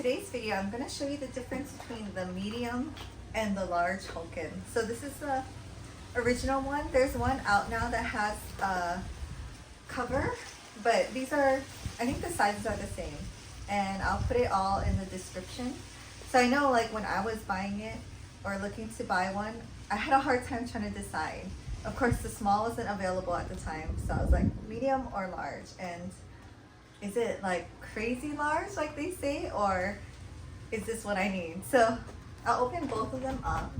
today's video, I'm going to show you the difference between the medium and the large Hulken. So this is the original one. There's one out now that has a cover, but these are, I think the sizes are the same. And I'll put it all in the description. So I know like when I was buying it or looking to buy one, I had a hard time trying to decide. Of course, the small wasn't available at the time. So I was like medium or large. And is it like crazy large like they say, or is this what I need? So I'll open both of them up.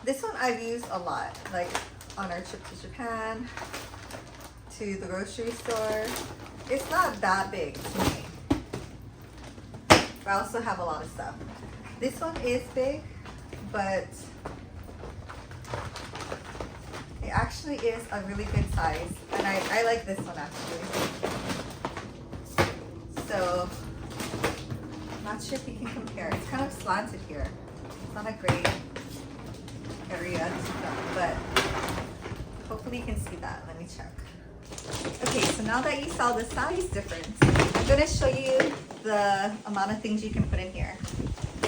This one I've used a lot, like on our trip to Japan, to the grocery store. It's not that big to me, but I also have a lot of stuff. This one is big, but it actually is a really good size, and I like this one actually. So, I'm not sure if you can compare. It's kind of slanted here. It's not a great area to film, but hopefully you can see that. Let me check. Okay, so now that you saw the size difference, I'm going to show you the amount of things you can put in here.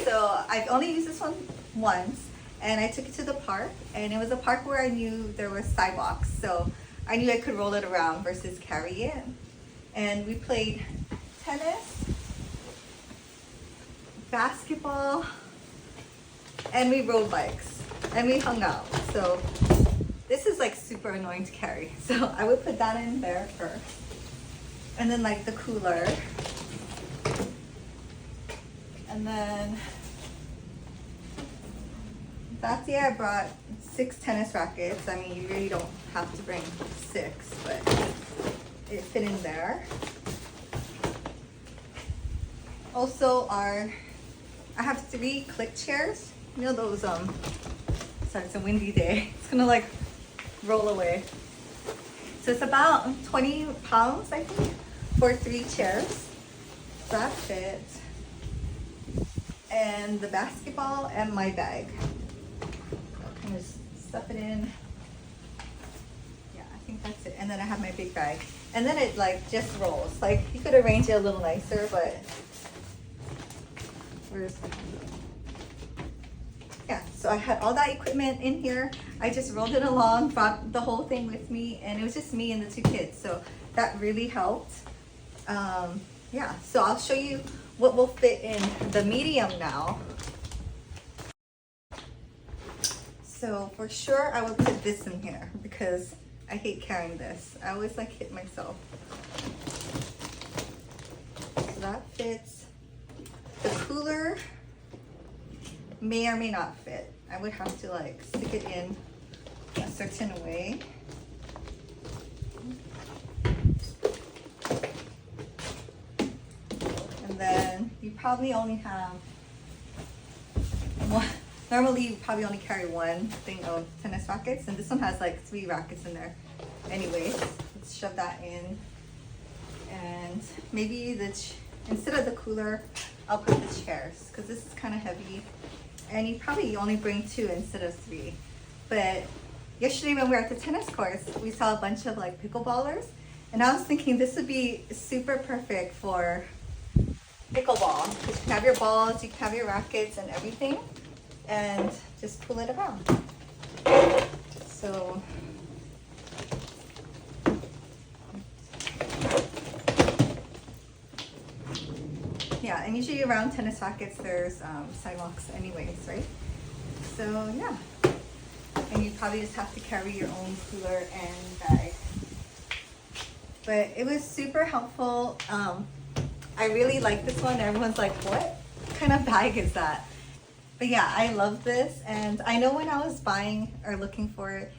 So, I've only used this one once. And I took it to the park, and it was a park where I knew there were sidewalks, so I knew I could roll it around versus carry it. And we played tennis, basketball, and we rode bikes, and we hung out. So this is like super annoying to carry. So I would put that in there first. And then like the cooler. And then that year I brought 6 tennis rackets. I mean, you really don't have to bring 6, but it fit in there. Also, I have 3 click chairs. You know those, sorry, it's a windy day. It's gonna like roll away. So it's about 20 pounds, I think, for 3 chairs. So that fits. And the basketball and my bag. Just stuff it in. Yeah, I think that's it. And then I have my big bag. And then it like just rolls. Like you could arrange it a little nicer, but yeah, so I had all that equipment in here. I just rolled it along, brought the whole thing with me, and it was just me and the 2 kids. So that really helped. Yeah, so I'll show you what will fit in the medium now. So for sure I will put this in here because I hate carrying this. I always like hit myself. So that fits. The cooler may or may not fit. I would have to like stick it in a certain way. And then you probably only have one. Normally, you probably only carry 1 thing of tennis rackets, and this one has like 3 rackets in there. Anyways, let's shove that in. And maybe instead of the cooler, I'll put the chairs, because this is kind of heavy. And you probably only bring 2 instead of 3. But yesterday when we were at the tennis courts, we saw a bunch of like pickleballers. And I was thinking this would be super perfect for pickleball. Because you can have your balls, you can have your rackets and everything. And just pull it around. So yeah, and usually around tennis rackets there's sidewalks anyways, right? So yeah, and you probably just have to carry your own cooler and bag. But it was super helpful. I really like this one. Everyone's like, what kind of bag is that? But yeah, I love this, and I know when I was buying or looking for it,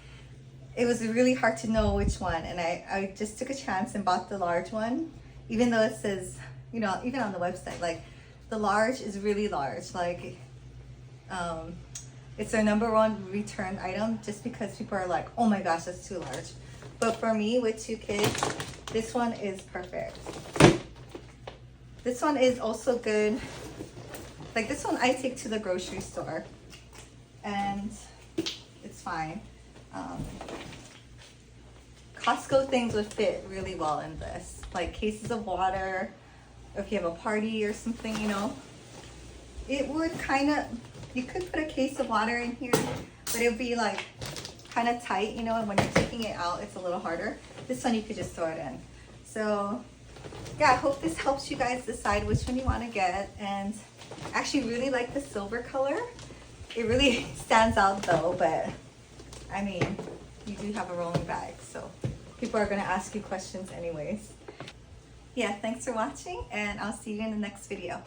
it was really hard to know which one, and I just took a chance and bought the large one, even though it says, you know, even on the website, like, the large is really large, like, it's their #1 return item, just because people are like, oh my gosh, that's too large. But for me, with 2 kids, this one is perfect. This one is also good. Like this one I take to the grocery store and it's fine. Costco things would fit really well in this, like cases of water, if you have a party or something, you know. It would kind of, you could put a case of water in here, but it would be like kind of tight, you know, and when you're taking it out, it's a little harder. This one you could just throw it in. So yeah, I hope this helps you guys decide which one you want to get. And I actually really like the silver color. It really stands out though, but I mean, you do have a rolling bag, so people are going to ask you questions anyways. Yeah, thanks for watching, and I'll see you in the next video.